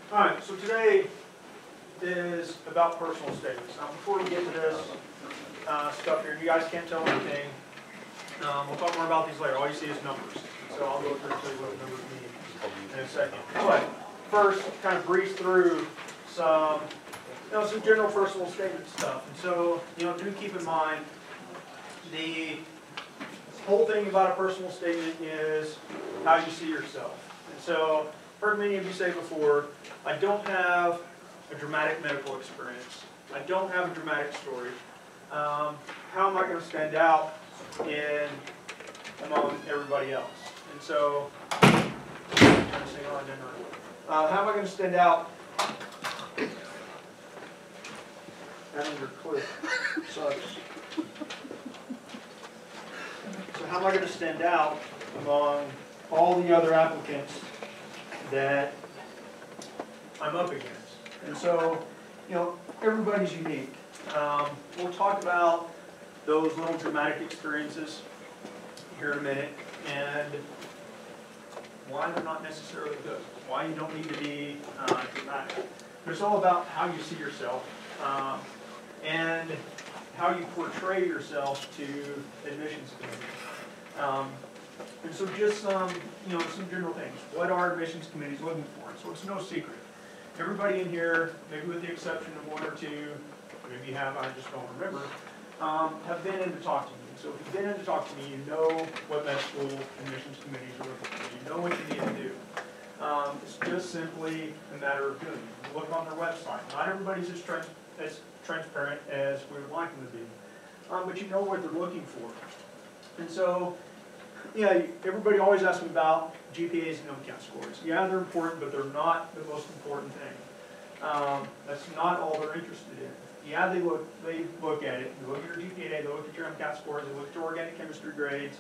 All right, so today is about personal statements. Now, before we get to this stuff here, you guys can't tell anything. We'll talk more about these later. All you see is numbers. So I'll go through and tell you what the numbers mean in a second. But first, kind of breeze through some, some general personal statement stuff. And so, do keep in mind the whole thing about a personal statement is how you see yourself. And so, I've heard many of you say before, I don't have a dramatic medical experience. I don't have a dramatic story. How am I going to stand out among everybody else? And so, how am I going to stand out? Having your clip sucks. So how am I going to stand out among all the other applicants that I'm up against? And so, everybody's unique. We'll talk about those little dramatic experiences here in a minute and why they're not necessarily good, why you don't need to be dramatic. But it's all about how you see yourself and how you portray yourself to admissions committee. And so just some general things. What are admissions committees looking for? So it's no secret. Everybody in here, maybe with the exception of one or two, maybe you have, I just don't remember, have been in to talk to me. So if you've been in to talk to me, you know what med school admissions committees are looking for. You know what you need to do. It's just simply a matter of doing it. You look on their website. Not everybody's as transparent as we would like them to be. But you know what they're looking for. And so, everybody always asks me about GPAs and MCAT scores. Yeah, they're important, but they're not the most important thing. That's not all they're interested in. Yeah, they look at it. They look at your GPA, they look at your MCAT scores, they look at your organic chemistry grades.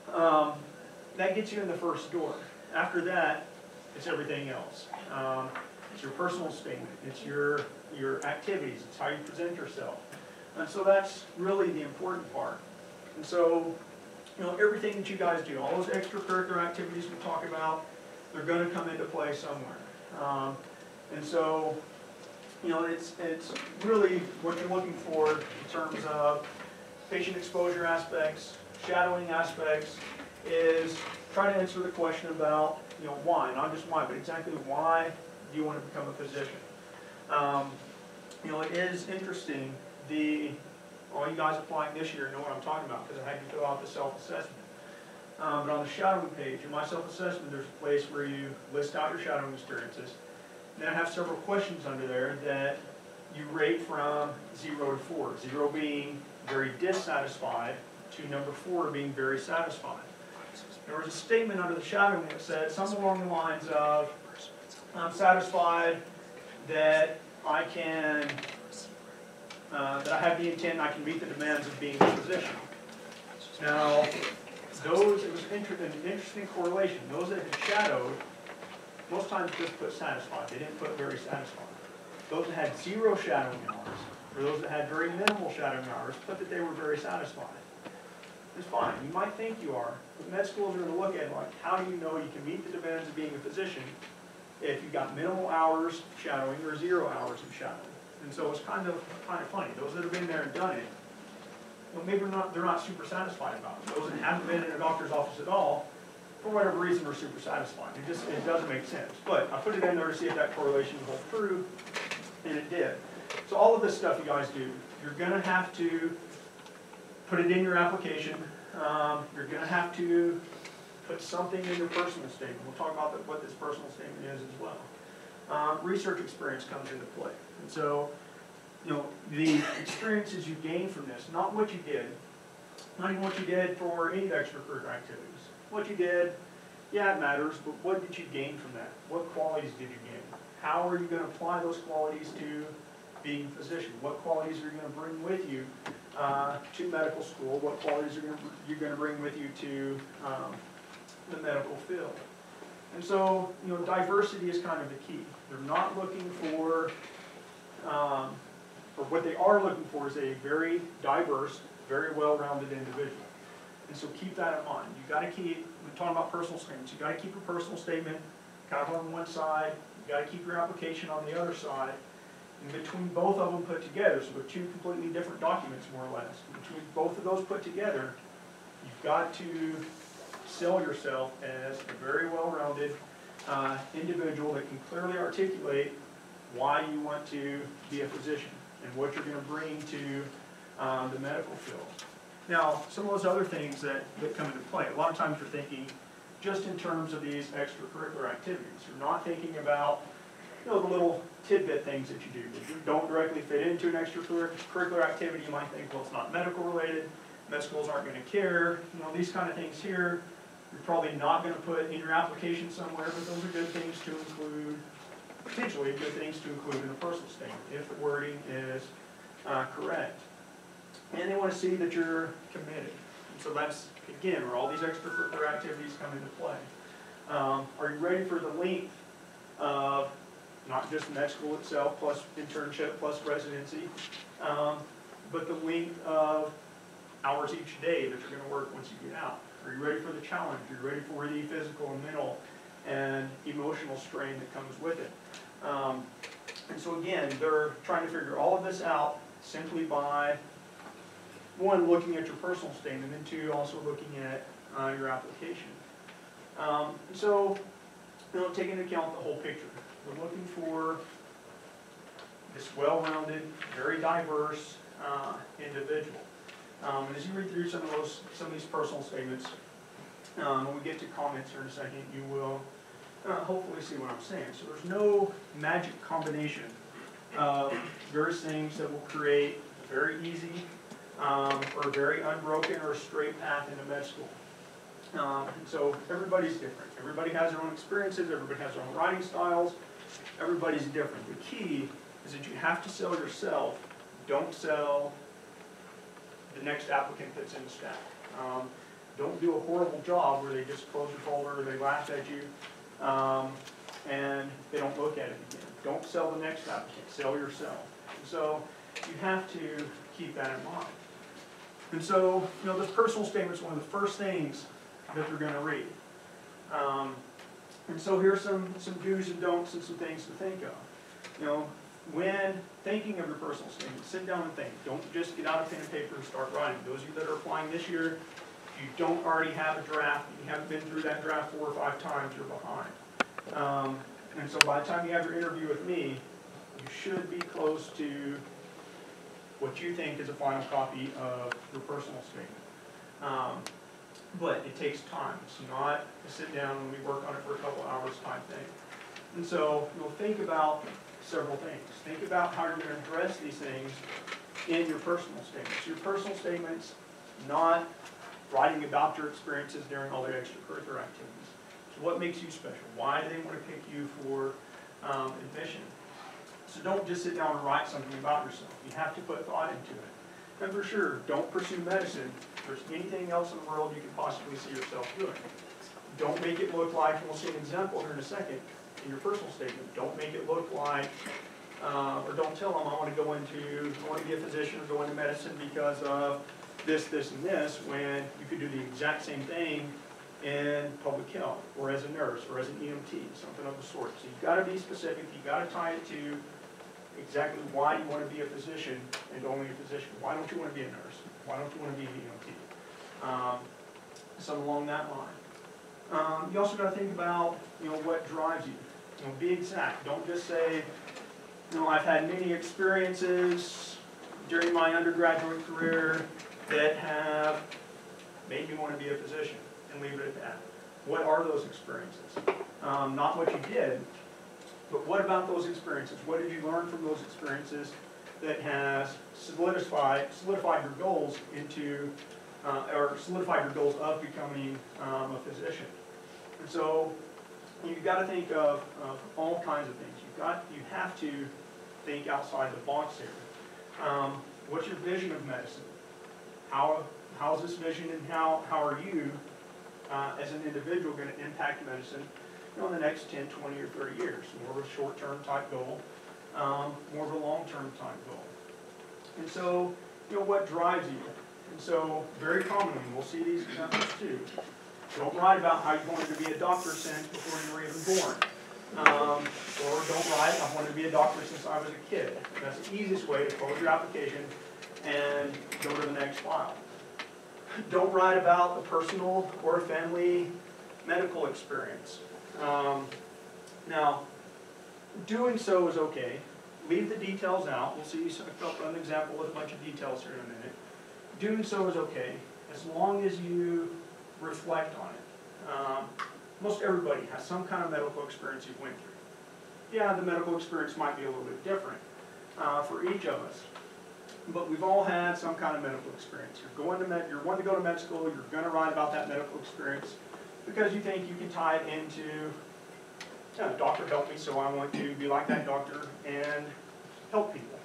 That gets you in the first door. After that, it's everything else. It's your personal statement. It's your activities. It's how you present yourself. And so that's really the important part. And so, everything that you guys do, all those extracurricular activities we talk about, they're going to come into play somewhere. And so, it's really what you're looking for in terms of patient exposure aspects, shadowing aspects, is try to answer the question about, why, not just why, but exactly why do you want to become a physician. It is interesting, all you guys applying this year know what I'm talking about because I had you fill out the self-assessment. But on the shadowing page, in my self-assessment, there's a place where you list out your shadowing experiences. Then I have several questions under there that you rate from 0 to 4. 0 being very dissatisfied to number 4 being very satisfied. There was a statement under the shadowing that said something along the lines of, I'm satisfied that I can, that I have the intent and I can meet the demands of being a physician. Now, it was an interesting correlation. Those that had shadowed, most times just put satisfied. They didn't put very satisfied. Those that had 0 shadowing hours, or those that had very minimal shadowing hours, put that they were very satisfied. It's fine. You might think you are, but med schools are going to look at it like, how do you know you can meet the demands of being a physician if you've got minimal hours shadowing or 0 hours of shadowing? And so it's kind of funny. Those that have been there and done it, maybe they're not super satisfied about it. Those that haven't been in a doctor's office at all, for whatever reason, are super satisfied. It doesn't make sense. But I put it in there to see if that correlation holds true, and it did. So all of this stuff you guys do, you're going to have to put it in your application. You're going to have to put something in your personal statement. We'll talk about what this personal statement is as well. Research experience comes into play. And so, the experiences you gain from this, not what you did, not even what you did for any extracurricular activities. What you did, yeah, it matters, but what did you gain from that? What qualities did you gain? How are you going to apply those qualities to being a physician? What qualities are you going to bring with you to medical school? What qualities are you going to bring with you to the medical field? And so, diversity is kind of the key. They're not looking for, or what they are looking for is a very diverse, very well-rounded individual. And so keep that in mind. You've got to keep, we're talking about personal statements, you've got to keep your personal statement kind of on one side, you got to keep your application on the other side. And between both of them put together, so they're two completely different documents more or less. Between both of those put together, you've got to sell yourself as a very well-rounded individual that can clearly articulate why you want to be a physician and what you're going to bring to the medical field. Now, some of those other things that come into play, a lot of times you're thinking just in terms of these extracurricular activities. You're not thinking about, you know, the little tidbit things that you do. If you don't directly fit into an extracurricular activity, you might think, well, it's not medical related, med schools aren't going to care. You know, these kind of things here, you're probably not going to put in your application somewhere, but those are good things to include, potentially good things to include in the personal statement, if the wording is correct. And they want to see that you're committed. And so that's, again, where all these extracurricular activities come into play. Are you ready for the length of not just med school itself, plus internship, plus residency, but the length of hours each day that you're going to work once you get out? Are you ready for the challenge? Are you ready for the physical and mental and emotional strain that comes with it? And so again, they're trying to figure all of this out simply by, one, looking at your personal statement, and two, also looking at your application. So, you know, take into account the whole picture. We're looking for this well-rounded, very diverse individual. And as you read through some of these personal statements, when we get to comments here in a second, you will hopefully see what I'm saying. So there's no magic combination of various things that will create a very easy or a very unbroken or a straight path into med school. And so everybody's different. Everybody has their own experiences. Everybody has their own writing styles. Everybody's different. The key is that you have to sell yourself. Don't sell the next applicant that's in the stack. Don't do a horrible job where they just close your folder, they laugh at you, and they don't look at it again. Don't sell the next applicant. Sell yourself. And so you have to keep that in mind. And so, you know, this personal statement is one of the first things that they're going to read. And so here's some do's and don'ts and some things to think of. You know, when thinking of your personal statement, sit down and think. Don't just get out a pen and paper and start writing. Those of you that are applying this year, if you don't already have a draft, you haven't been through that draft 4 or 5 times, you're behind. And so by the time you have your interview with me, you should be close to what you think is a final copy of your personal statement. But it takes time. It's not a sit down and we work on it for a couple hours type thing. And so you'll think about several things. Think about how you're going to address these things in your personal statements. Your personal statements, not writing about your experiences during all the extracurricular activities. So what makes you special? Why do they want to pick you for admission? So don't just sit down and write something about yourself. You have to put thought into it. And for sure, don't pursue medicine. If there's anything else in the world you can possibly see yourself doing. Don't make it look like, and we'll see an example here in a second, in your personal statement. Don't make it look like, or don't tell them I want to be a physician or go into medicine because of this, this, and this, when you could do the exact same thing in public health, or as a nurse, or as an EMT, something of the sort. So you've got to be specific. You've got to tie it to exactly why you want to be a physician and only a physician. Why don't you want to be a nurse? Why don't you want to be an EMT? Something along that line. You also got to think about, you know, what drives you. You know, be exact. Don't just say, you know, I've had many experiences during my undergraduate career that have made me want to be a physician, and leave it at that. What are those experiences? Not what you did, but what about those experiences? What did you learn from those experiences that has solidified your goals into, or solidified your goals of becoming a physician? And so you've got to think of all kinds of things. You have to think outside the box here. What's your vision of medicine? How's this vision, and how are you as an individual going to impact medicine, you know, in the next 10, 20, or 30 years? More of a short-term type goal, more of a long-term type goal. And so, you know, what drives you? And so, very commonly, we'll see these examples too. Don't write about how you wanted to be a doctor since before you were even born. Or don't write, I've wanted to be a doctor since I was a kid. That's the easiest way to close your application and go to the next file. Don't write about a personal or family medical experience. Now, doing so is okay. Leave the details out. We'll see an example with a bunch of details here in a minute. Doing so is okay, as long as you reflect on it. Most everybody has some kind of medical experience you went through. Yeah, the medical experience might be a little bit different for each of us, but we've all had some kind of medical experience. You're wanting to go to med school, you're going to write about that medical experience because you think you can tie it into, the doctor helped me, so I want to be like that doctor and help people.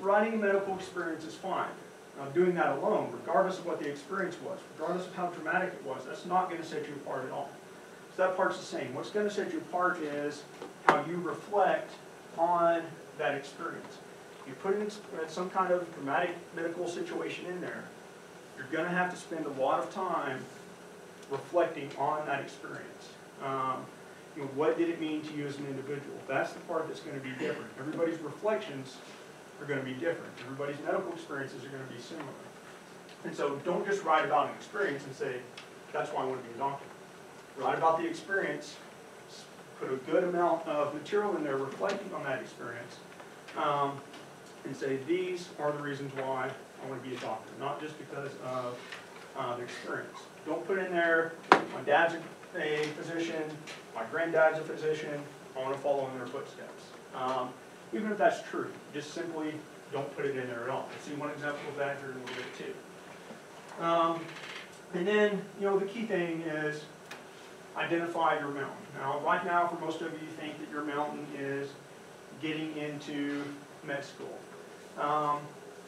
Writing a medical experience is fine. Now, doing that alone, regardless of what the experience was, regardless of how traumatic it was, that's not going to set you apart at all. So that part's the same. What's going to set you apart is how you reflect on that experience. You put in some kind of traumatic medical situation in there, you're going to have to spend a lot of time reflecting on that experience. What did it mean to you as an individual? That's the part that's going to be different. Everybody's reflections are going to be different. Everybody's medical experiences are going to be similar. And so don't just write about an experience and say, that's why I want to be a doctor. Write about the experience, put a good amount of material in there reflecting on that experience, and say, these are the reasons why I want to be a doctor, not just because of the experience. Don't put in there, my dad's a physician, my granddad's a physician, I want to follow in their footsteps. Even if that's true, just simply don't put it in there at all. We'll see one example of that here in a little bit too. And then, the key thing is identify your mountain. Now, right now, for most of you, think that your mountain is getting into med school.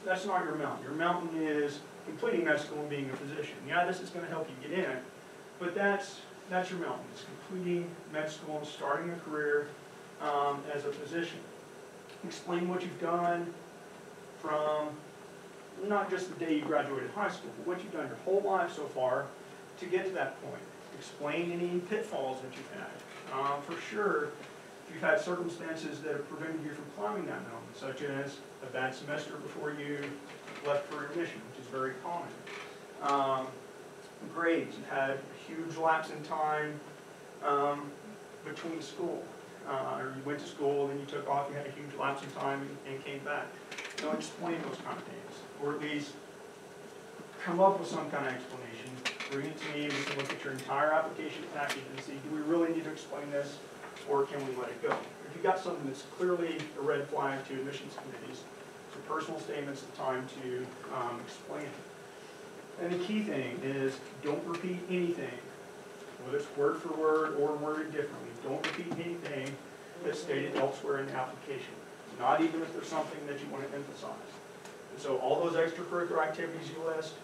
That's not your mountain. Your mountain is completing med school and being a physician. Yeah, this is going to help you get in, but that's your mountain. It's completing med school and starting a career as a physician. Explain what you've done from not just the day you graduated high school, but what you've done your whole life so far to get to that point. Explain any pitfalls that you've had. For sure, if you've had circumstances that have prevented you from climbing that mountain, such as a bad semester before you left for admission, which is very common. Grades, you've had a huge lapse in time between school. Or you went to school, then you took off, you had a huge lapse in time and came back. Don't explain those kind of things, or at least come up with some kind of explanation. Bring it to me, we can look at your entire application package and see, do we really need to explain this, or can we let it go? If you've got something that's clearly a red flag to admissions committees, your personal statement's the time to explain it. And the key thing is, don't repeat anything, whether it's word for word or worded differently. Don't repeat anything that's stated elsewhere in the application, not even if there's something that you want to emphasize. And so all those extracurricular activities you list,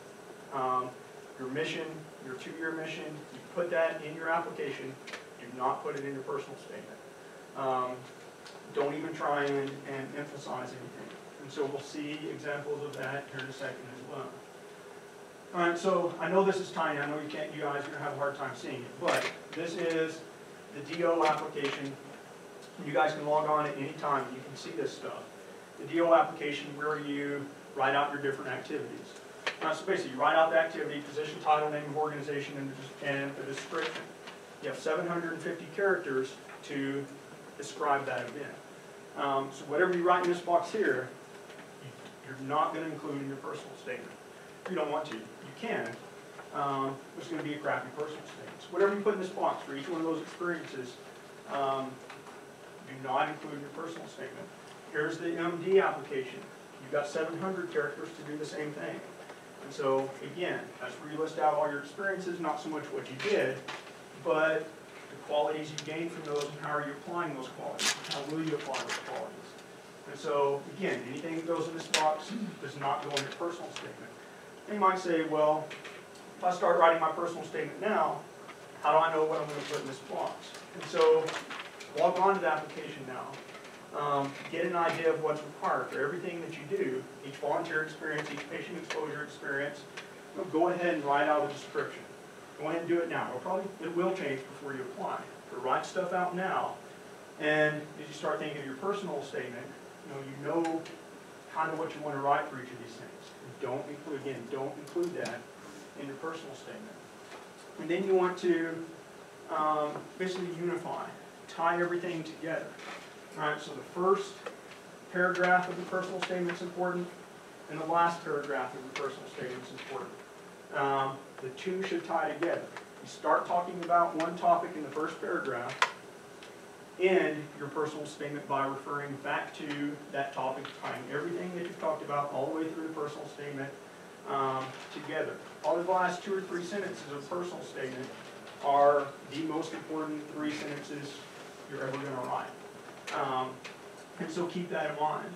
your mission, your 2-year mission, you put that in your application. Do not put it in your personal statement. Don't even try and emphasize anything. And so we'll see examples of that here in a second as well. All right, so I know this is tiny. I know you guys are going to have a hard time seeing it, but this is the DO application. You guys can log on at any time and you can see this stuff. The DO application where you write out your different activities. So basically, you write out the activity, position, title, name of organization, and the description. You have 750 characters to describe that event. So whatever you write in this box here, you're not going to include in your personal statement. If you don't want to, you can. There's going to be a crappy personal statement. So whatever you put in this box for each one of those experiences, do not include in your personal statement. Here's the MD application. You've got 700 characters to do the same thing. And so, again, that's where you list out all your experiences, not so much what you did, but the qualities you gained from those and how are you applying those qualities. How will you apply those qualities? And so, again, anything that goes in this box does not go in your personal statement. And you might say, well, if I start writing my personal statement now, how do I know what I'm going to put in this box? And so, log on to the application now. Get an idea of what's required for everything that you do, each volunteer experience, each patient exposure experience. Go ahead and write out a description. Go ahead and do it now. It will change before you apply. But write stuff out now. And as you start thinking of your personal statement, you know kind of what you want to write for each of these things. Don't include that in your personal statement. And then you want to basically unify, tie everything together. All right, so the first paragraph of the personal statement is important, and the last paragraph of the personal statement is important. The two should tie together. You start talking about one topic in the first paragraph, end your personal statement by referring back to that topic, tying everything that you've talked about all the way through the personal statement together. All of the last 2 or 3 sentences of a personal statement are the most important 3 sentences you're ever going to write. And so keep that in mind.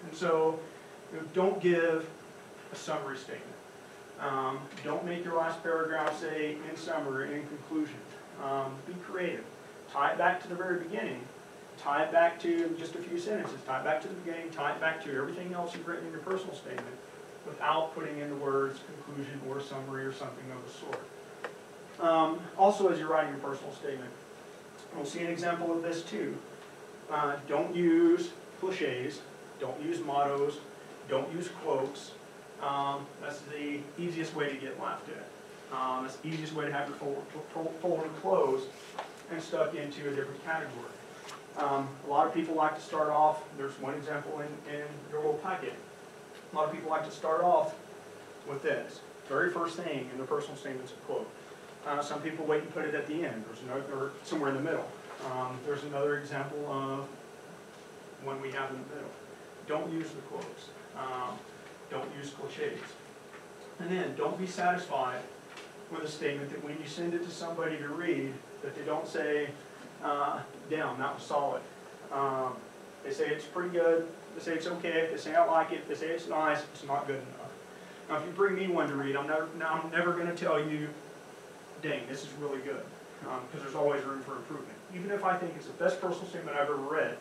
And so don't give a summary statement. Don't make your last paragraph say in summary, in conclusion. Be creative. Tie it back to the very beginning. Tie it back to just a few sentences. Tie it back to the beginning. Tie it back to everything else you've written in your personal statement without putting in the words conclusion or summary or something of the sort. Also, as you're writing your personal statement, we'll see an example of this too. Don't use cliches. Don't use mottos. Don't use quotes. That's the easiest way to get laughed at. That's the easiest way to have your folder closed and stuck into a different category. A lot of people like to start off, there's one example in your little packet. A lot of people like to start off with this. Very first thing in the personal statement's a quote. Some people wait and put it at the end. There's another, or somewhere in the middle. There's another example of one we have in the middle. Don't use the quotes. Don't use cliches. And then don't be satisfied with a statement that when you send it to somebody to read, that they don't say, damn, that was solid. They say it's pretty good. They say it's okay. They say I like it. They say it's nice. It's not good enough. Now, if you bring me one to read, I'm never going to tell you, dang, this is really good, because there's always room for improvement. Even if I think it's the best personal statement I've ever read,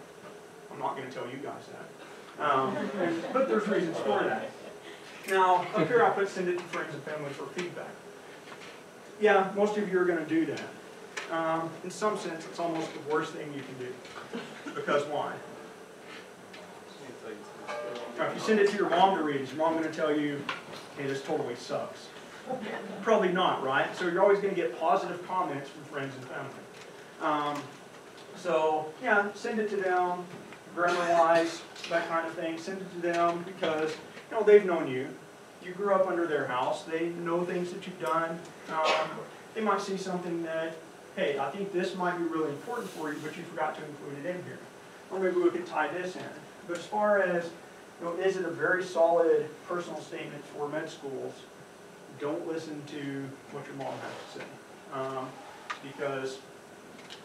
I'm not going to tell you guys that. But there's reasons for that. Now, up here I put send it to friends and family for feedback. Yeah, most of you are going to do that. In some sense, it's almost the worst thing you can do. Because why? Now, if you send it to your mom to read, is your mom going to tell you, hey, this totally sucks? Probably not, right? So you're always going to get positive comments from friends and family. So, yeah, send it to them, grammar-wise, that kind of thing. Send it to them because, they've known you. You grew up under their house. They know things that you've done. They might see something that, hey, I think this might be really important for you, but you forgot to include it in here. Or maybe we could tie this in. But as far as, is it a very solid personal statement for med schools, don't listen to what your mom has to say. Because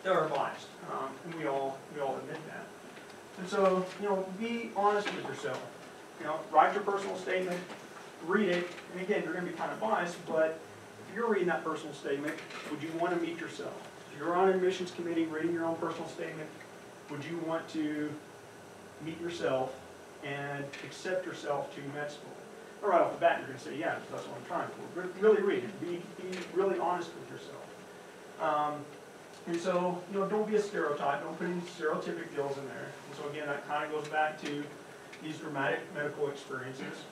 they are biased. And we all admit that. And so, be honest with yourself. Write your personal statement, read it, and again, you're going to be kind of biased, but if you're reading that personal statement, would you want to meet yourself? If you're on an admissions committee reading your own personal statement, would you want to meet yourself and accept yourself to med school? Or right off the bat, you're going to say, yeah, that's what I'm trying for. But really read it. Be really honest with yourself. And so, don't be a stereotype. Don't put any stereotypic deals in there. And so again, that kind of goes back to these dramatic medical experiences.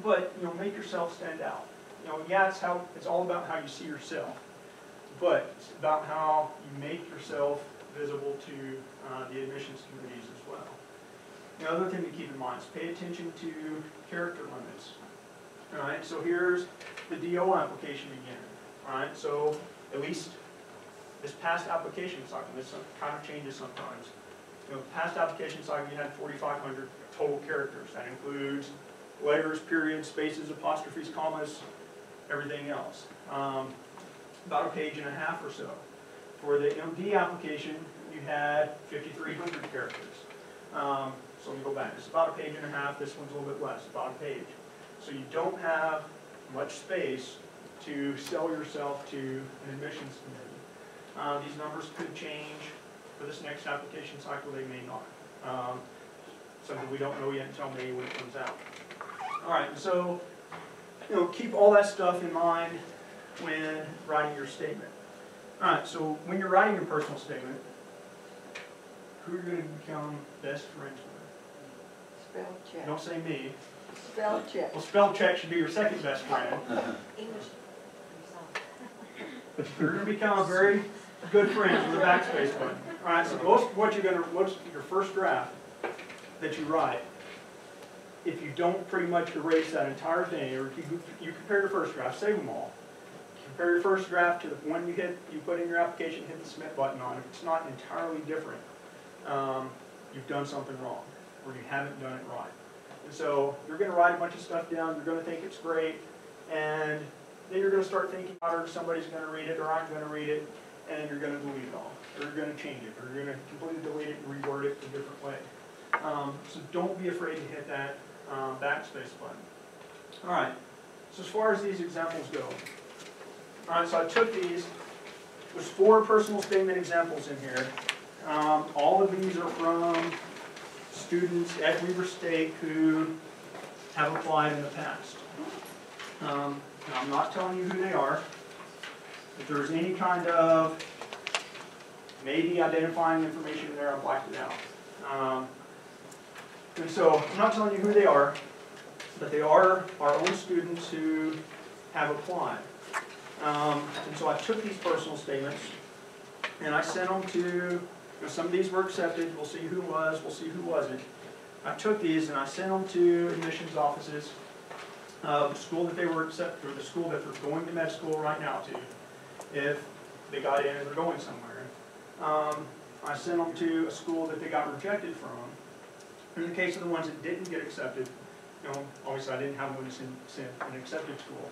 But, make yourself stand out. Yeah, it's all about how you see yourself. But it's about how you make yourself visible to the admissions committees as well. The other thing to keep in mind is pay attention to character limits. All right, so here's the DO application again. All right, so at least this past application cycle, this kind of changes sometimes. Past application cycle, you had 4,500 total characters. That includes letters, periods, spaces, apostrophes, commas, everything else. About a page and a half or so. For the MD application, you had 5,300 characters. So we go back. It's about a page and a half. This one's a little bit less, about a page. So you don't have much space to sell yourself to an admissions committee. These numbers could change for this next application cycle. They may not. Something we don't know yet until May when it comes out. All right, so keep all that stuff in mind when writing your statement. All right, so when you're writing your personal statement, who are you going to become best friends with? Spell check. Don't say me. Spell check. Well, spell check should be your second best friend. English. You're going to become very good friends with a backspace button. All right, so what's your first draft that you write, if you don't pretty much erase that entire thing, or if you compare your first draft, save them all. Compare your first draft to the one you put in your application, hit the submit button on. If it's not entirely different, you've done something wrong, or you haven't done it right. And so you're going to write a bunch of stuff down, you're going to think it's great, and then you're going to start thinking about it, or somebody's going to read it, or I'm going to read it, and you're going to delete it all, or you're going to change it, or you're going to completely delete it and reword it a different way. So don't be afraid to hit that backspace button. All right, so as far as these examples go, all right, so I took these, there's 4 personal statement examples in here. All of these are from students at Weber State who have applied in the past. Now, I'm not telling you who they are. If there's any kind of maybe identifying information there, I've blacked it out. And so I'm not telling you who they are, but they are our own students who have applied. And so I took these personal statements and I sent them to, some of these were accepted, we'll see who was, we'll see who wasn't. I took these and I sent them to admissions offices, the school that they were accepted, or the school that they're going to med school right now to, if they got in and they're going somewhere. I sent them to a school that they got rejected from. In the case of the ones that didn't get accepted, obviously I didn't have one to send an accepted school,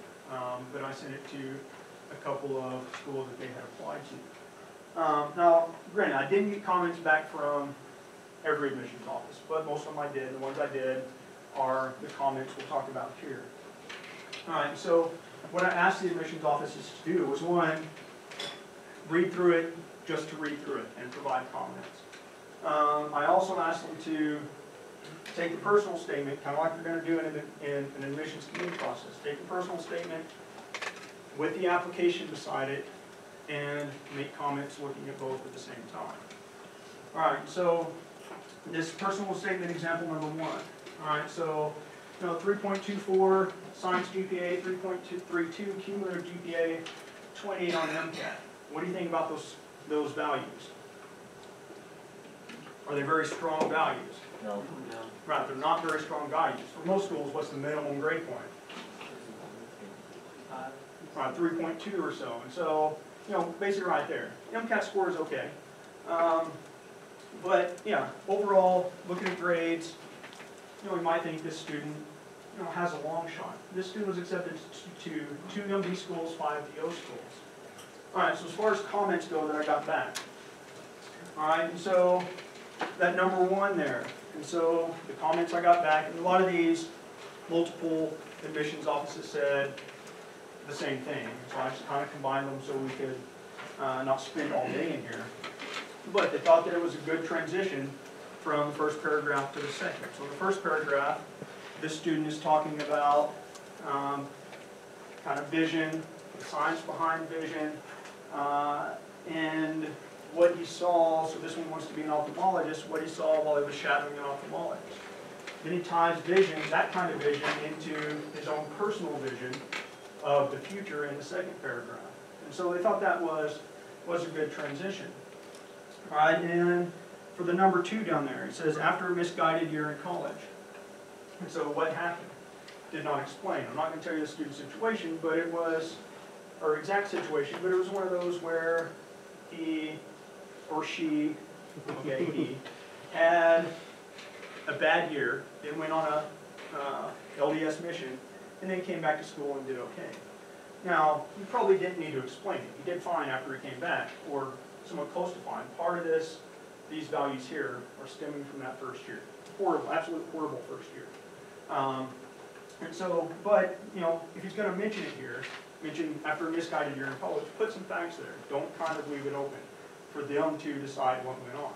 but I sent it to a couple of schools that they had applied to. Now, granted, I didn't get comments back from every admissions office, but most of them I did. The ones I did are the comments we'll talk about here. All right, so what I asked the admissions offices to do was, one, read through it just to read through it and provide comments. I also asked them to take the personal statement, kind of like you're going to do in an admissions committee process. Take the personal statement with the application beside it and make comments looking at both at the same time. All right, so this personal statement example number 1. All right, so 3.24 science GPA, 3.32 cumulative GPA, 28 on MCAT. What do you think about those values? Are they very strong values? No. Right, they're not very strong values. For most schools, what's the minimum grade point? Right, 3.2 or so. And so, basically right there. MCAT score is okay. But, yeah, overall, looking at grades, we might think this student, has a long shot. This student was accepted to 2 MD schools, 5 DO schools. All right, so as far as comments go that I got back. All right, and so that number 1 there. And so the comments I got back, and a lot of these, multiple admissions offices said the same thing. So I just kind of combined them so we could not spend all day in here. But they thought that it was a good transition from the first paragraph to the second. So in the first paragraph, this student is talking about kind of vision, the science behind vision, and what he saw. So this one wants to be an ophthalmologist, what he saw while he was shadowing an ophthalmologist. Then he ties vision, that kind of vision, into his own personal vision of the future in the second paragraph. And so they thought that was a good transition. All right, and for the number 2 down there, it says, after a misguided year in college. And so what happened? Did not explain. I'm not going to tell you the student situation, but it was, or exact situation, but it was one of those where he or she, okay, he, had a bad year, then went on a LDS mission, and then came back to school and did okay. Now, you probably didn't need to explain it. He did fine after he came back, or somewhat close to fine. Part of these values here are stemming from that first year. Horrible, absolutely horrible first year. And so, but, if he's going to mention it here, mention after a misguided year in college, put some facts there. Don't kind of leave it open for them to decide what went on.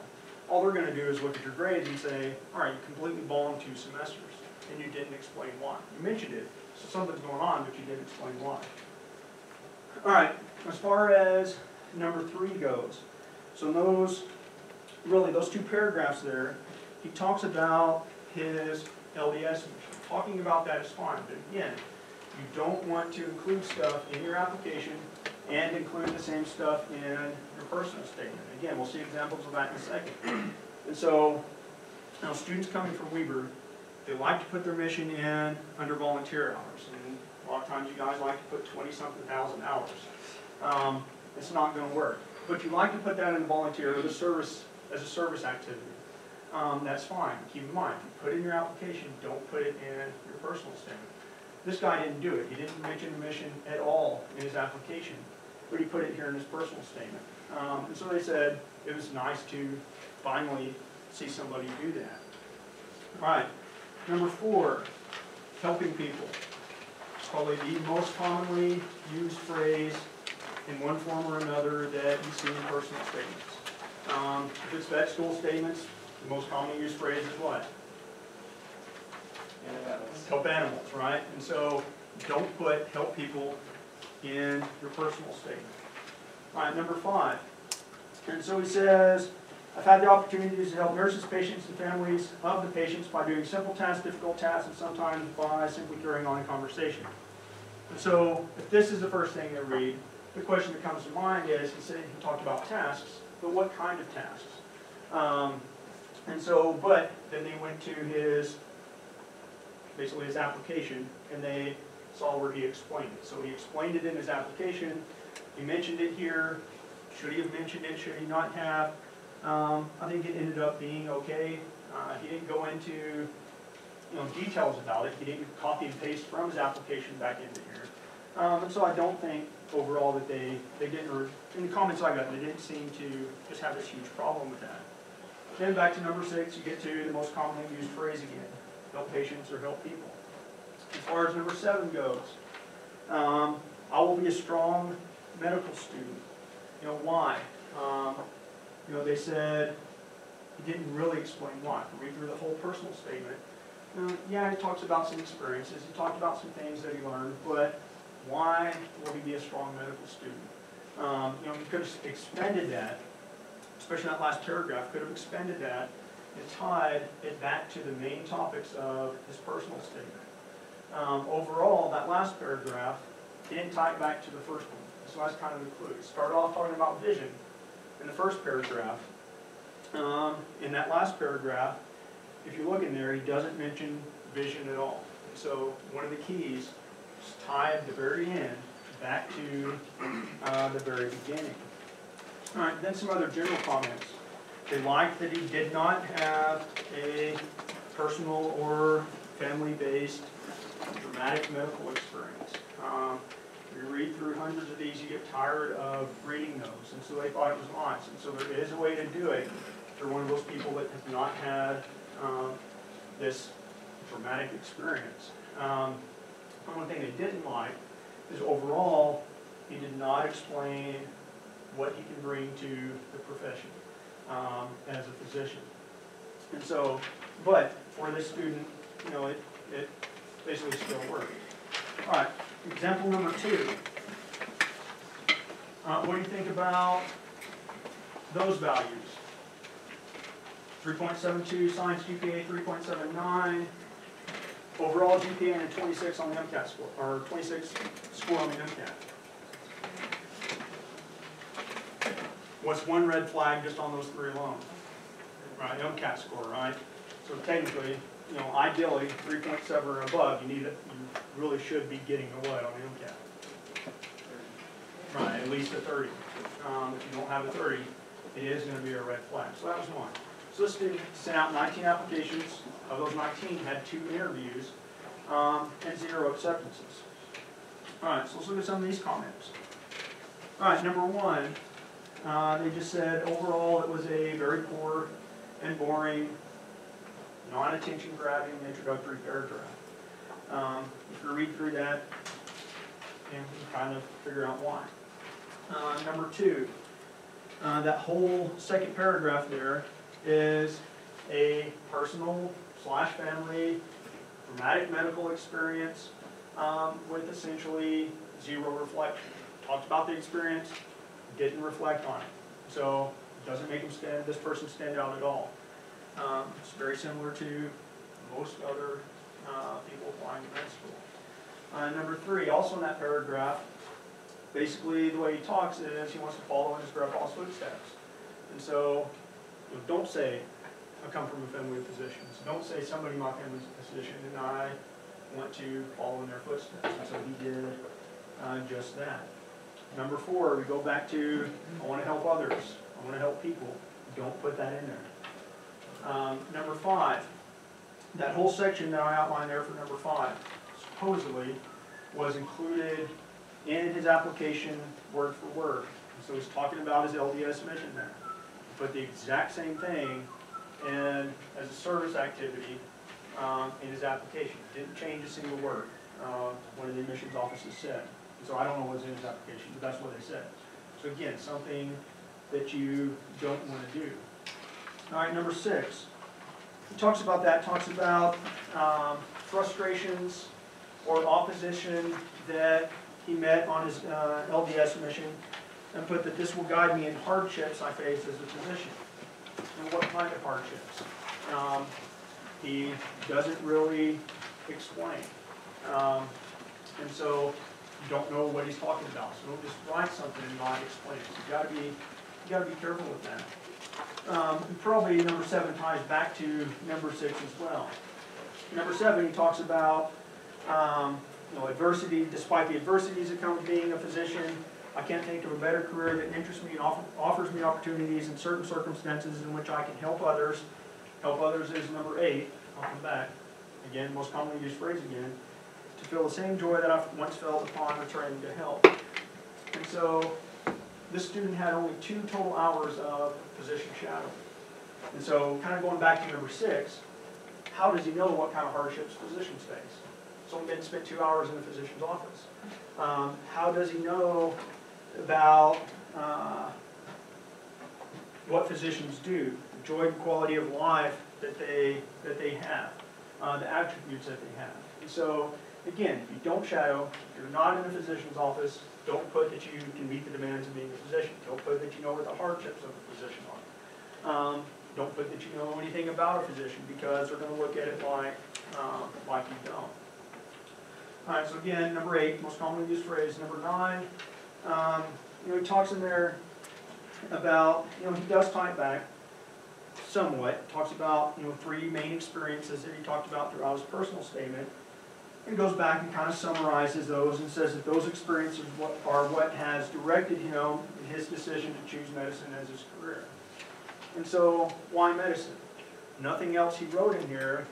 All they're going to do is look at your grades and say, all right, you completely bombed 2 semesters, and you didn't explain why. You mentioned it, so something's going on, but you didn't explain why. All right, as far as number 3 goes. So those, really, those 2 paragraphs there, he talks about his LDS mission. Talking about that is fine, but again, you don't want to include stuff in your application and include the same stuff in your personal statement. Again, we'll see examples of that in a second. And so, now students coming from Weber, they like to put their mission in under volunteer hours. And a lot of times you guys like to put 20-something thousand hours. It's not going to work. But you like to put that in volunteer as a service activity. That's fine. Keep in mind, if you put it in your application, don't put it in your personal statement. This guy didn't do it. He didn't mention the mission at all in his application, but he put it here in his personal statement. And so they said it was nice to finally see somebody do that. All right, number 4, helping people. It's probably the most commonly used phrase in one form or another that you see in personal statements. If it's vet school statements, the most commonly used phrase is what? Help animals, right? And so don't put help people in your personal statement. All right, number 5. And so he says, I've had the opportunities to help nurses, patients, and families of the patients by doing simple tasks, difficult tasks, and sometimes by simply carrying on a conversation. And so if this is the first thing they read, the question that comes to mind is, he talked about tasks, but what kind of tasks? But then they went to basically his application, and they saw where he explained it. So he explained it in his application, he mentioned it here. Should he have mentioned it, should he not have? I think it ended up being okay. He didn't go into details about it. He didn't copy and paste from his application back into here. And so I don't think overall that they didn't, or in the comments I got, they didn't seem to just have this huge problem with that. Then back to number 6, you get to the most commonly used phrase again, help patients or help people. As far as number 7 goes, I will be a strong medical student. Why? They said, he didn't really explain why. Read through the whole personal statement. Yeah, he talks about some experiences, he talked about some things that he learned, but why will he be a strong medical student? He could have expanded that, especially that last paragraph, could have expanded that and tied it back to the main topics of his personal statement. Overall, that last paragraph, he didn't tie it back to the first one. So that's kind of the clue. Start off talking about vision in the first paragraph. In that last paragraph, if you look in there, he doesn't mention vision at all. So one of the keys is tie at the very end back to the very beginning. All right, then some other general comments. They liked that he did not have a personal or family-based dramatic medical experience. You read through hundreds of these, you get tired of reading those, and so they thought it was nice. And so there is a way to do it if you're one of those people that have not had this dramatic experience. One thing they didn't like is overall, he did not explain what he can bring to the profession as a physician. And so, but for this student, it basically still worked. All right, example number 2. What do you think about those values? 3.72 science GPA, 3.79. Overall GPA and a 26 on the MCAT score, or 26 score on the MCAT. What's one red flag just on those 3 alone? Right, MCAT score, right? So technically, ideally 3.7 or above, you really should be getting a what on the MCAT? Right, at least a 30. If you don't have a 30, it is going to be a red flag. So that was one. So this student sent out 19 applications. Of those 19, had 2 interviews and 0 acceptances. All right, so let's look at some of these comments. All right, number 1, they just said overall it was a very poor and boring, non-attention grabbing introductory paragraph. If you read through that, you can kind of figure out why. Number 2, that whole second paragraph there is a personal / family dramatic medical experience with essentially 0 reflection. Talked about the experience, didn't reflect on it. So it doesn't make this person stand out at all. It's very similar to most other people applying to med school. Number 3, also in that paragraph, basically the way he talks is he wants to follow in his grandpa's footsteps. And so don't say, I come from a family of physicians. Don't say somebody in my family's a physician and I want to follow in their footsteps. And so he did just that. Number 4, we go back to, I want to help others. I want to help people. Don't put that in there. Number 5, that whole section that I outlined there for number 5, supposedly was included in his application word for word. So he's talking about his LDS mission there. He put the exact same thing in as a service activity in his application. Didn't change a single word. One of the admissions officers said. So I don't know what's in his application, but that's what they said. So again, something that you don't want to do. All right, number 6. He talks about that, talks about frustrations or opposition that he met on his LDS mission, and put that this will guide me in hardships I face as a physician. And what kind of hardships? He doesn't really explain. And so you don't know what he's talking about. So don't just write something and not explain it. You gotta be careful with that. And probably number 7 ties back to number 6 as well. Number 7, he talks about adversity. Despite the adversities that come with being a physician, I can't think of a better career that interests me and offers me opportunities in certain circumstances in which I can help others. Help others is number 8. I'll come back. Again, most commonly used phrase again. To feel the same joy that I once felt upon returning to help. And so this student had only 2 total hours of physician shadowing. And so kind of going back to number 6, how does he know what kind of hardships physicians face? Someone didn't spend 2 hours in the physician's office. How does he know about what physicians do, the joy and quality of life that they have, the attributes that they have? And so, again, if you don't shadow, if you're not in a physician's office, don't put that you can meet the demands of being a physician. Don't put that you know what the hardships of a physician are. Don't put that you know anything about a physician, because they're going to look at it like you don't. All right, so again, number 8, most commonly used phrase. Number 9, he talks in there about, he does tie it back somewhat. Talks about, 3 main experiences that he talked about throughout his personal statement. And goes back and kind of summarizes those and says that those experiences are what has directed him in his decision to choose medicine as his career. And so, why medicine? Nothing else he wrote in here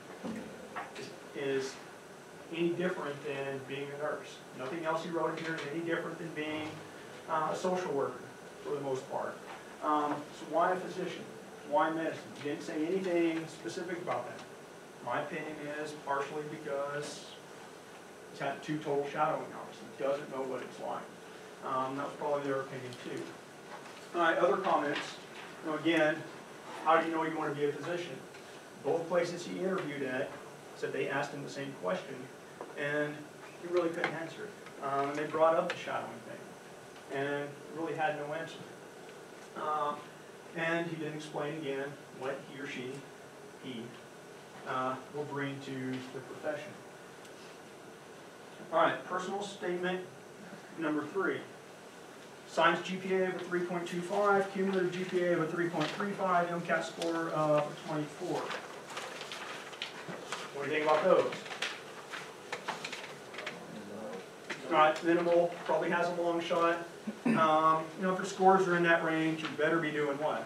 is any different than being a nurse. Nothing else he wrote in here is any different than being a social worker, for the most part. So why a physician? Why medicine? He didn't say anything specific about that. My opinion is partially because he's had 2 total shadowing hours. He doesn't know what it's like. That was probably their opinion too. All right, other comments. Again, how do you know you want to be a physician? Both places he interviewed at said they asked him the same question, and he really couldn't answer it. And they brought up the shadowing thing, and really had no answer. And he didn't explain again what he or she, will bring to the profession. All right, personal statement number 3. Science GPA of a 3.25, cumulative GPA of a 3.35, MCAT score of 24. What do you think about those? Not minimal, probably has a long shot. If your scores are in that range, you better be doing what?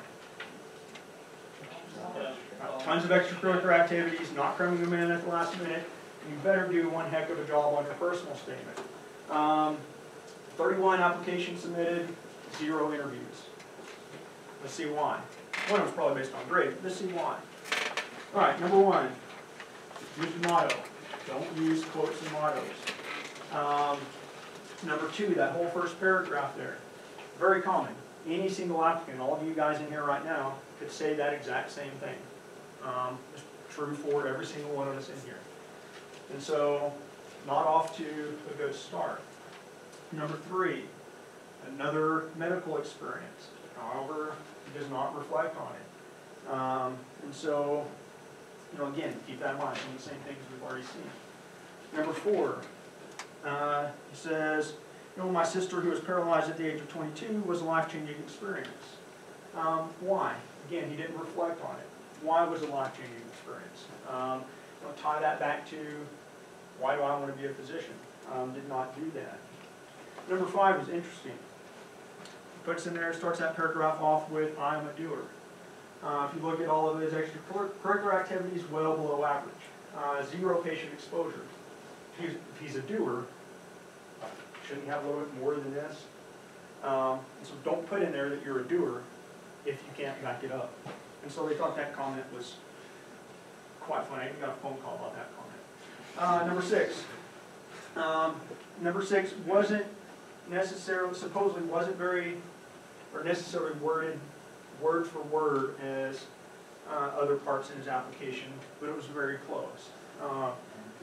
Tons of extracurricular activities, not cramming them in at the last minute. You better do one heck of a job on your personal statement. 31 applications submitted, 0 interviews. Let's see why. One of them's probably based on grade, but let's see why. All right, number 1, use the motto. Don't use quotes and mottos. Number 2, that whole first paragraph there, very common. Any single applicant, all of you guys in here right now, could say that exact same thing. It's true for every single one of us in here. And so, not off to a good start. Number 3, Another medical experience, however, it does not reflect on it. And so, again, keep that in mind, some of the same things we've already seen. Number 4, he says, my sister who was paralyzed at the age of 22 was a life-changing experience. Why? Again, he didn't reflect on it. Why was it a life-changing experience? Tie that back to, why do I want to be a physician? Did not do that. Number 5 is interesting. He puts in there, starts that paragraph off with, I am a doer. If you look at all of his extracurricular activities, well below average. 0 patient exposure. If he's a doer, shouldn't he have a little bit more than this? So don't put in there that you're a doer if you can't back it up. And so they thought that comment was quite funny. I even got a phone call about that comment. Number 6. Number 6 wasn't necessarily, supposedly wasn't very, or necessarily worded word for word as other parts in his application, but it was very close.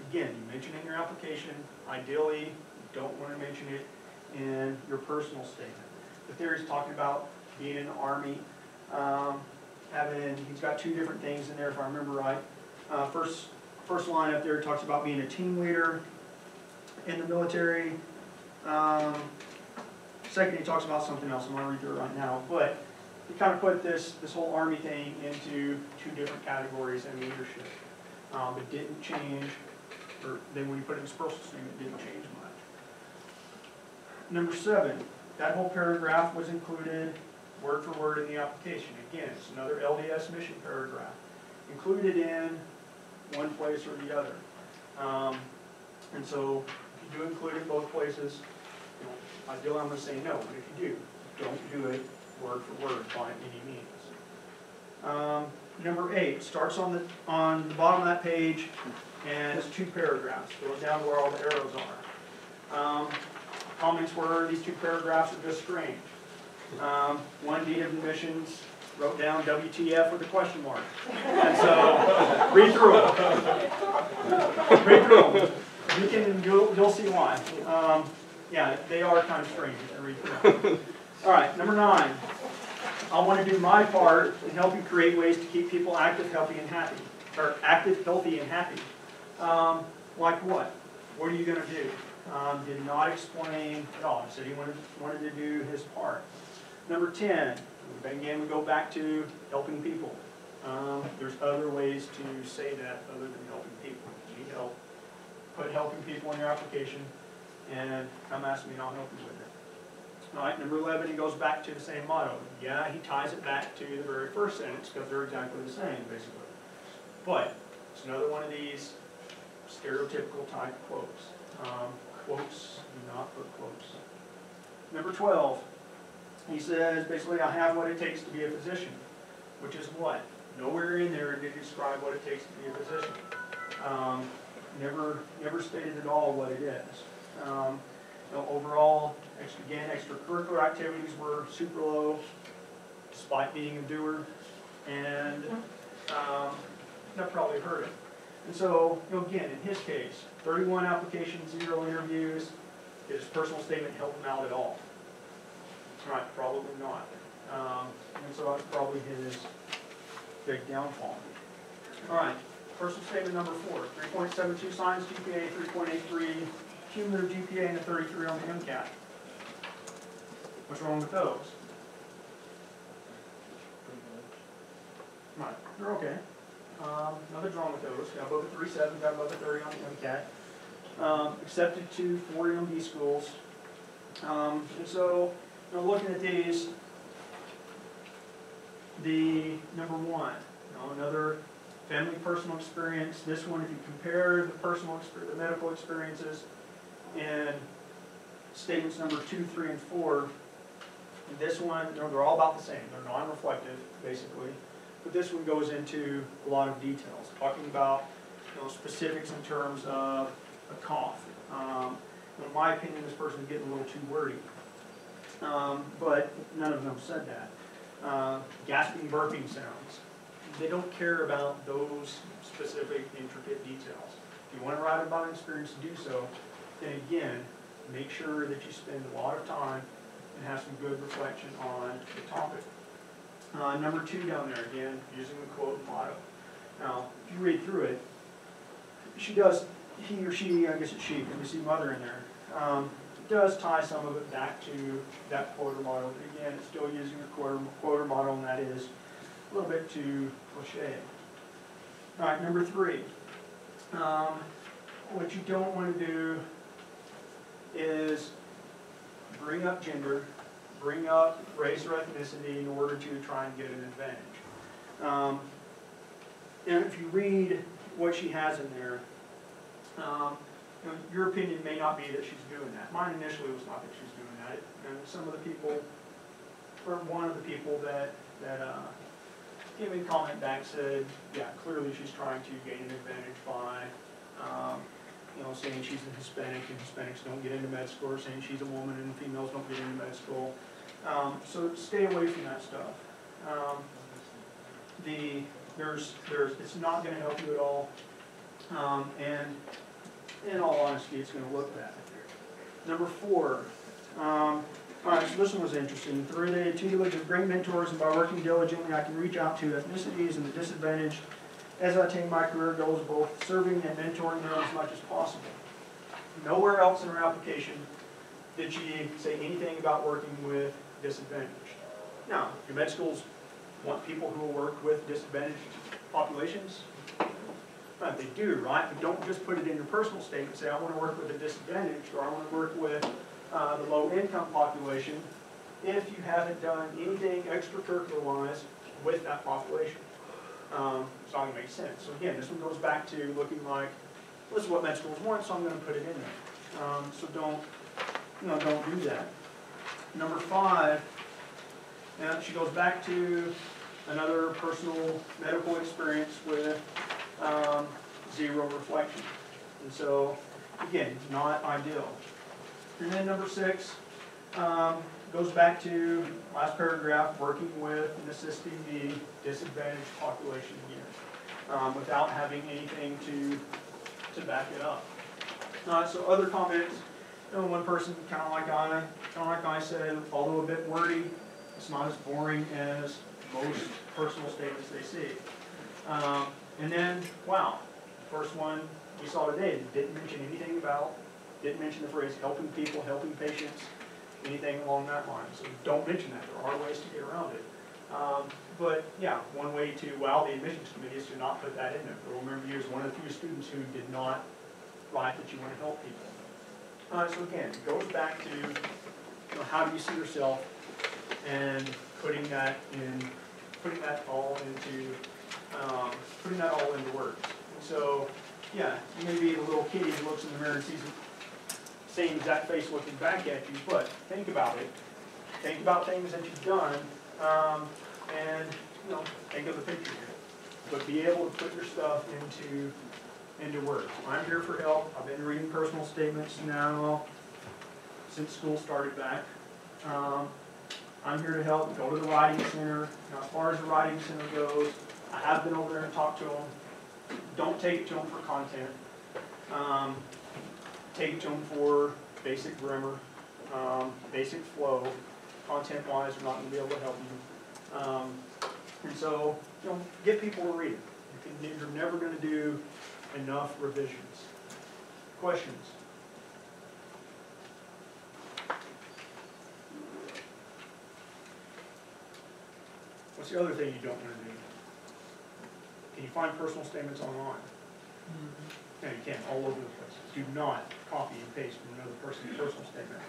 Again, you mention it in your application. Ideally, you don't want to mention it in your personal statement. The theory is talking about being in the Army, he's got 2 different things in there, if I remember right. First line up there talks about being a team leader in the military. Second, he talks about something else. I'm going to read through it right now. But he kind of put this whole Army thing into 2 different categories in leadership. It didn't change, or then when you put it in his personal statement, it didn't change much. Number 7, that whole paragraph was included word for word in the application. Again, it's another LDS mission paragraph, included in one place or the other. And so if you do include it both places, ideally I'm going to say no, but if you do, don't do it word for word by any means. Number 8 starts on the bottom of that page and it's 2 paragraphs. Goes down to where all the arrows are. Comments were these 2 paragraphs are just strange. One dean of admissions wrote down WTF with a question mark. And so, read through them. Read through them. You'll see why. Yeah, they are kind of strange if you read through them. All right, number 9. I want to do my part in helping create ways to keep people active, healthy, and happy. Or active, healthy, and happy. Like what? What are you going to do? Did not explain at all. He said he wanted to do his part. Number 10, again we go back to helping people. There's other ways to say that other than helping people. You need help. Put helping people in your application and come ask me and I'll help you with it. All right, number 11, he goes back to the same motto. Yeah, he ties it back to the very first sentence because they're exactly the same, basically. But it's another one of these stereotypical type quotes. Quotes, do not put quotes. Number 12, he says, basically, I have what it takes to be a physician, which is what? Nowhere in there did he describe what it takes to be a physician. Never stated at all what it is. Overall, extracurricular activities were super low, despite being a doer, and that probably hurt him. And so, again, in his case, 31 applications, 0 interviews. Did his personal statement help him out at all? Right, probably not. And so that's probably his big downfall. All right, personal statement number 4, 3.72 science GPA, 3.83 cumulative GPA, and a 33 on the MCAT. What's wrong with those? Right, they're okay. Nothing's wrong with those. Got above a 3.7, got above a 30 on the MCAT. Accepted to 4 MD schools. And so, looking at these, the number 1, another family personal experience. This one, if you compare the medical experiences and statements number 2, 3, and 4, this one, they're all about the same. They're non-reflective, basically. But this one goes into a lot of details, talking about specifics in terms of a cough. In my opinion, this person's getting a little too wordy. But none of them said that. Gasping, burping sounds. They don't care about those specific, intricate details. If you want to write about an experience, do so. Then again, make sure that you spend a lot of time and have some good reflection on the topic. Number 2 down there, again, using the quote and motto. Now, if you read through it, he or she, I guess it's she, because we see mother in there, does tie some of it back to that quote or motto, but again, it's still using a quote or motto, and that is a little bit too cliche. All right, number 3. What you don't want to do is bring up gender, bring up race or ethnicity in order to try and get an advantage. And if you read what she has in there, your opinion may not be that she's doing that. Mine initially was not that she's doing that. And some of the people, or one of the people that gave me a comment back said, yeah, clearly she's trying to gain an advantage by, saying she's a Hispanic and Hispanics don't get into med school, or saying she's a woman and females don't get into med school. So stay away from that stuff. It's not going to help you at all, and in all honesty, it's going to look bad. Number 4. All right, so this one was interesting. Through the tutelage of great mentors and by working diligently, I can reach out to ethnicities and the disadvantaged as I attain my career goals, both serving and mentoring them as much as possible. Nowhere else in her application did she say anything about working with disadvantaged. Now, do med schools want people who will work with disadvantaged populations? Right, they do, right? But don't just put it in your personal statement. Say, I want to work with the disadvantaged, or I want to work with the low-income population, if you haven't done anything extracurricular-wise with that population. It's not going to make sense. So again, this one goes back to looking like, this is what med schools want, so I'm going to put it in there. So don't do that. Number 5, she goes back to another personal medical experience with 0 reflection. And so, again, not ideal. And then number 6 goes back to last paragraph, working with and assisting the disadvantaged population again, without having anything to back it up. So other comments, one person kind of like I said, although a bit wordy, it's not as boring as most personal statements they see. And then, wow, the first one we saw today didn't mention anything about, didn't mention the phrase helping people, helping patients, anything along that line. So don't mention that. There are ways to get around it. But yeah, one way to wow the admissions committee is to not put that in there. But remember, you as one of the few students who did not write that you want to help people. So again, it goes back to how do you see yourself, and putting that all into words. And so yeah, you may be the little kitty who looks in the mirror and sees the same exact face looking back at you, but think about it. Think about things that you've done, and think of the picture here. But be able to put your stuff into words. I'm here for help. I've been reading personal statements now since school started back. I'm here to help. Go to the writing center. Now, as far as the writing center goes, I have been over there and talked to them. Don't take it to them for content. Take it to them for basic grammar, basic flow. Content-wise, we're not going to be able to help you. And so, get people to read it. You're never going to do enough revisions. Questions? What's the other thing you don't want to do? Can you find personal statements online? No, you can't, all over the place. Do not copy and paste from another person's personal statement.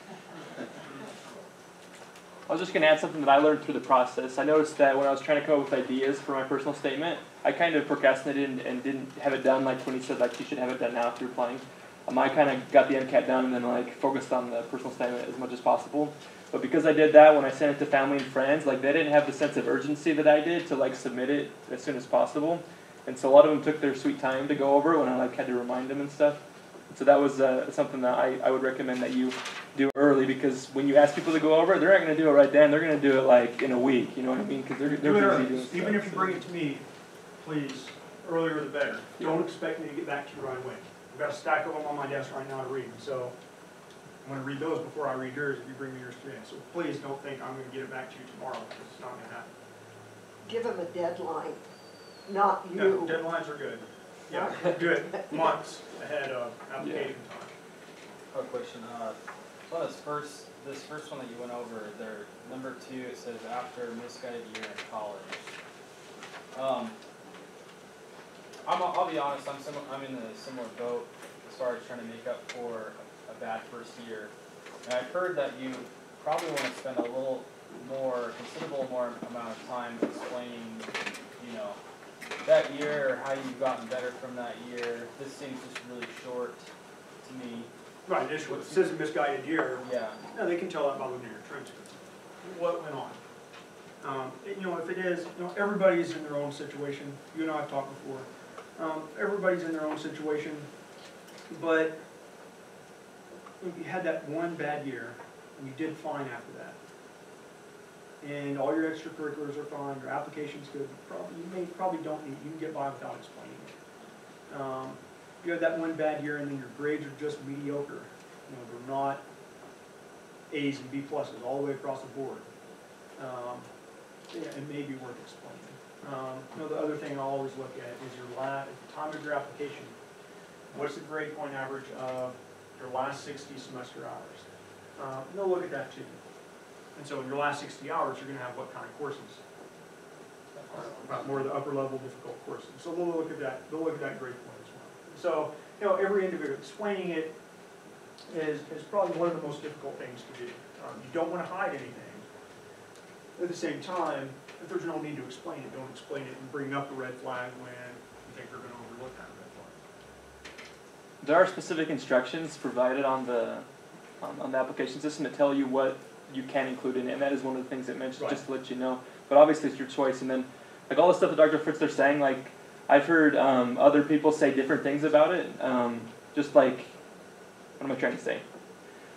I was just going to add something that I learned through the process. I noticed that when I was trying to come up with ideas for my personal statement, I kind of procrastinated and didn't have it done like when he said like you should have it done now after applying. I kind of got the MCAT done and then like focused on the personal statement as much as possible. But because I did that, when I sent it to family and friends, like they didn't have the sense of urgency that I did to like submit it as soon as possible. And so a lot of them took their sweet time to go over it when I like had to remind them and stuff. So that was something that I would recommend that you do early, because when you ask people to go over it, they're not going to do it right then. They're going to do it like in a week. You know what I mean? Because they're busy doing stuff. Even if you bring it to me, please, earlier the better. Don't expect me to get back to you right away. I've got a stack of them on my desk right now to read. So I'm gonna read those before I read yours if you bring me yours today. So please don't think I'm gonna get it back to you tomorrow, because it's not gonna happen. Give them a deadline, not No, you. deadlines are good. Yeah, do it months ahead of application time. Quick question, so on this first one that you went over, there, number 2, it says after misguided year in college. I'll be honest, I'm in a similar boat as far as trying to make up for a bad first year. And I've heard that you probably want to spend a little more, considerable more amount of time explaining, you know, that year or how you've gotten better from that year. This seems just really short to me. Right, initially, it says a misguided year. Yeah. No, they can tell that by looking at your transcript. What went on? You know, if it is, you know, everybody's in their own situation. You and I have talked before. Everybody's in their own situation, but if you had that one bad year, and you did fine after that, and all your extracurriculars are fine, your application's good, you probably don't need, you can get by without explaining it. If you had that one bad year and then your grades are just mediocre, you know, they're not A's and B pluses all the way across the board, yeah, it may be worth explaining. You know, the other thing I always look at is at the time of your application, what's the grade point average of your last 60 semester hours? And they'll look at that too. And so in your last 60 hours, you're going to have what kind of courses? About more of the upper level difficult courses. So they'll look at that. They'll look at that grade point as well. So, you know, every individual explaining it is probably one of the most difficult things to do. You don't want to hide anything. At the same time, if there's no need to explain it, don't explain it and bring up a red flag when you think they're going to overlook that red flag. There are specific instructions provided on the application system that tell you what you can include in it, and that is one of the things it mentions, Right. Just to let you know. But obviously it's your choice, and then like all the stuff that Dr. Fritzler saying, like I've heard other people say different things about it. Just like, what am I trying to say?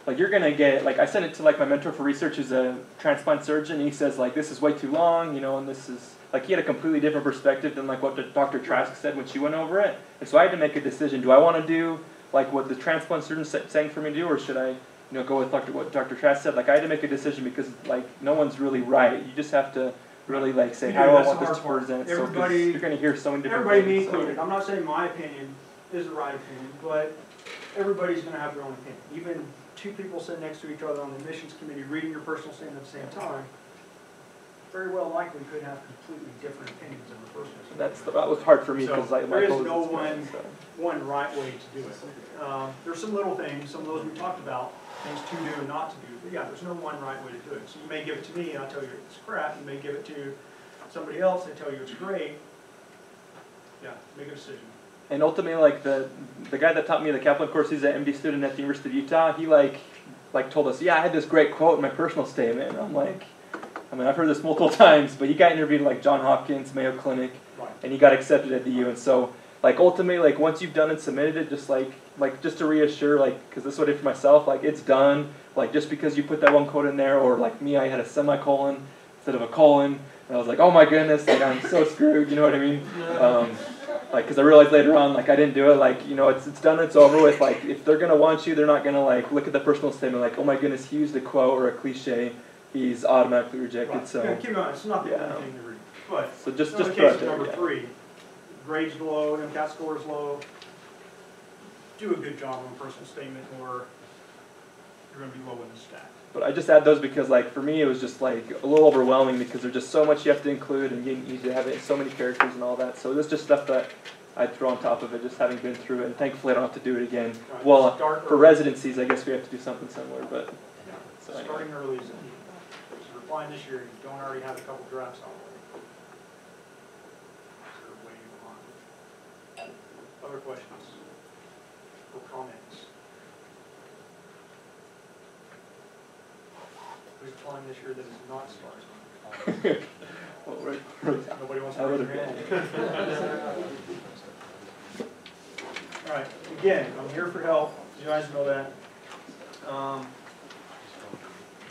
Like you're gonna get, like I sent it to like my mentor for research who's a transplant surgeon, and he says like this is way too long, you know, and this is, like he had a completely different perspective than like what Dr. Trask said when she went over it. And so I had to make a decision, do I want to do like what the transplant surgeon saying for me to do, or should I, you know, go with what Dr. Trask said? Like I had to make a decision because like no one's really right. You just have to really like say, how do I want this to present? So 'cause you're going to hear so many different Everybody, me things. included. I'm not saying my opinion is the right opinion, but everybody's going to have their own opinion. Even two people sitting next to each other on the admissions committee reading your personal statement at the same time, very well likely could have completely different opinions in the personal statement. That was hard for me So because I there is my no opposed it, one right way to do it. There's some little things, some of those we talked about, things to do and not to do. But yeah, there's no one right way to do it. So you may give it to me and I'll tell you it's crap. You may give it to somebody else and tell you it's great. Yeah, make a decision. And ultimately, like the guy that taught me the Kaplan course, he's an MD student at the University of Utah. He like told us, yeah, I had this great quote in my personal statement. And I'm like, I mean, I've heard this multiple times, but he got interviewed at like John Hopkins, Mayo Clinic, Right. and he got accepted at the U. And so, like ultimately, like once you've done and submitted it, just just to reassure, like, because this is what I did for myself, like it's done. Like just because you put that one quote in there, or like me, I had a semicolon instead of a colon, and I was like, oh my goodness, like I'm so screwed. You know what I mean? Like, because I realized later on, like, I didn't do it, like, you know, it's done, it's over with, like, if they're going to want you, they're not going to, like, look at the personal statement, like, oh my goodness, he used a quote or a cliche, he's automatically rejected, Right. so. Yeah, keep going, it's not the Yeah. only thing to read. But, So just in the put case it of there, number yeah. 3, grades low, MCAT score is low, do a good job on a personal statement or you're going to be low in the stack. But I just add those because, like, for me, it was just, like, a little overwhelming because there's just so much you have to include and you need to have it in so many characters and all that. So this is just stuff that I'd throw on top of it, just having been through it. And thankfully, I don't have to do it again. Right. Well, Start for early. residencies, I guess we have to do something similar, but. Yeah. So anyway. Starting early is the key. So you're applying this year, you don't already have a couple drafts on it. So you're waiting on. Other questions or comments? Who's applying this year that is not starting? Well, right. Nobody wants I to raise would've their hand. All right, again, I'm here for help, you guys know that.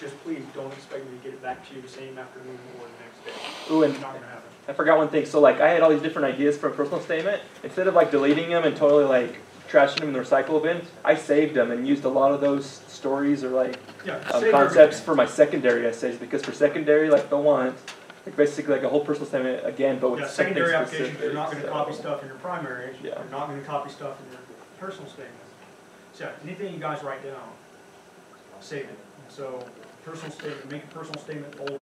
Just please don't expect me to get it back to you the same afternoon or the next day. Ooh, and It's not gonna happen. I forgot one thing. So like I had all these different ideas for a personal statement. Instead of like deleting them and totally like trashing them in the recycle bin, I saved them and used a lot of those stories or like Yeah, save concepts everything. for my secondary essays, because for secondary, like they'll want like basically like a whole personal statement again, but with Yeah, something secondary specific. applications, you're not gonna copy so. stuff in your primary, Yeah. you're not gonna copy stuff in your personal statement. So anything you guys write down, save it. So personal statement, make a personal statement folder.